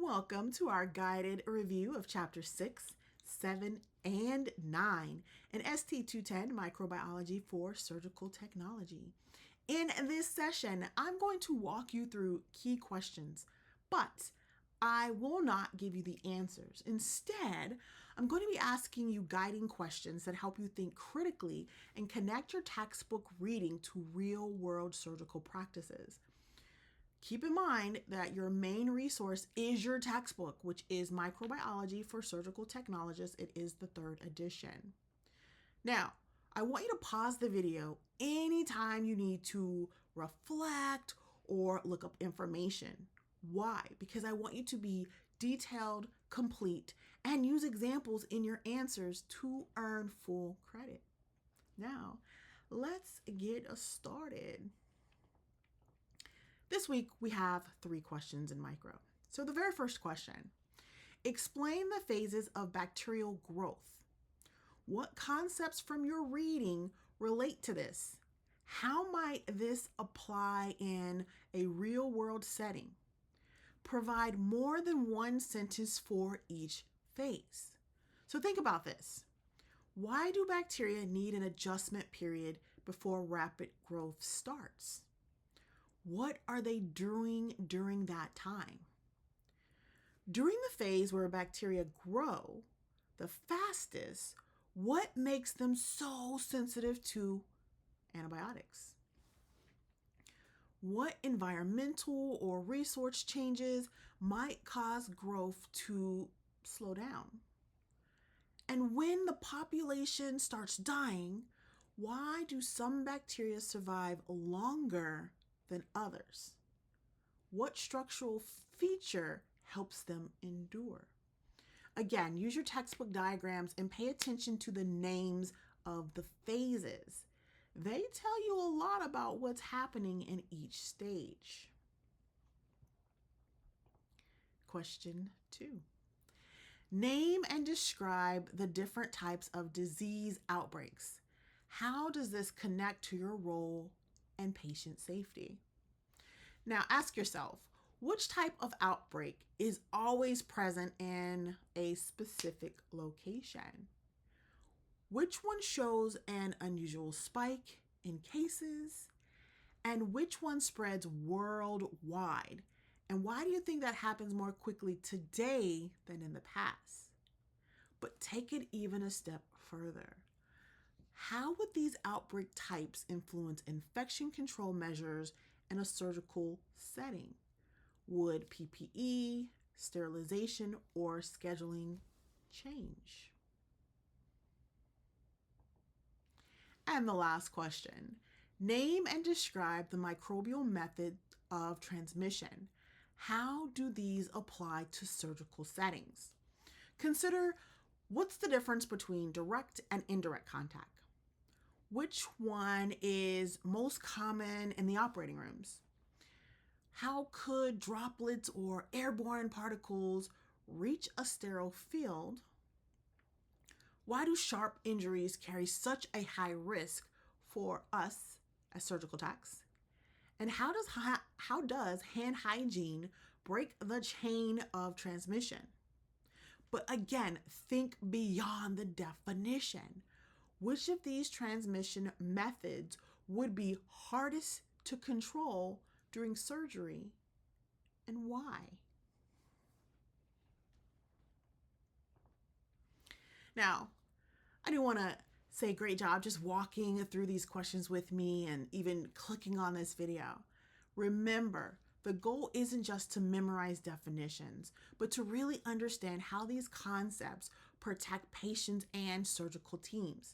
Welcome to our guided review of Chapter 6, 7, and 9 in ST210 Microbiology for Surgical Technology. In this session, I'm going to walk you through key questions, but I will not give you the answers. Instead, I'm going to be asking you guiding questions that help you think critically and connect your textbook reading to real-world surgical practices. Keep in mind that your main resource is your textbook, which is Microbiology for Surgical Technologists. It is the 3rd edition. Now, I want you to pause the video anytime you need to reflect or look up information. Why? Because I want you to be detailed, complete, and use examples in your answers to earn full credit. Now, let's get started. This week, we have 3 questions in micro. So the very first question, explain the phases of bacterial growth. What concepts from your reading relate to this? How might this apply in a real-world setting? Provide more than one sentence for each phase. So think about this. Why do bacteria need an adjustment period before rapid growth starts? What are they doing during that time? During the phase where bacteria grow the fastest, what makes them so sensitive to antibiotics? What environmental or resource changes might cause growth to slow down? And when the population starts dying, why do some bacteria survive longer than others? What structural feature helps them endure? Again, use your textbook diagrams and pay attention to the names of the phases. They tell you a lot about what's happening in each stage. Question 2. Name and describe the different types of disease outbreaks. How does this connect to your role and patient safety? Now ask yourself, which type of outbreak is always present in a specific location? Which one shows an unusual spike in cases? And which one spreads worldwide? And why do you think that happens more quickly today than in the past? But take it even a step further. How would these outbreak types influence infection control measures in a surgical setting? Would PPE, sterilization, or scheduling change? And the last question, name and describe the microbial method of transmission. How do these apply to surgical settings? Consider what's the difference between direct and indirect contact? Which one is most common in the operating rooms? How could droplets or airborne particles reach a sterile field? Why do sharp injuries carry such a high risk for us as surgical techs? And how does hand hygiene break the chain of transmission? But again, think beyond the definition. Which of these transmission methods would be hardest to control during surgery, and why? Now, I do want to say great job just walking through these questions with me and even clicking on this video. Remember, the goal isn't just to memorize definitions, but to really understand how these concepts protect patients and surgical teams.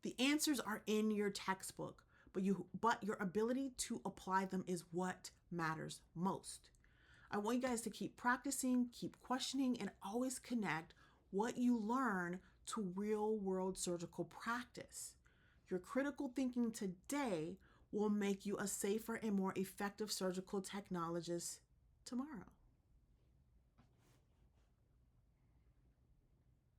The answers are in your textbook, but your ability to apply them is what matters most. I want you guys to keep practicing, keep questioning, and always connect what you learn to real-world surgical practice. Your critical thinking today will make you a safer and more effective surgical technologist tomorrow.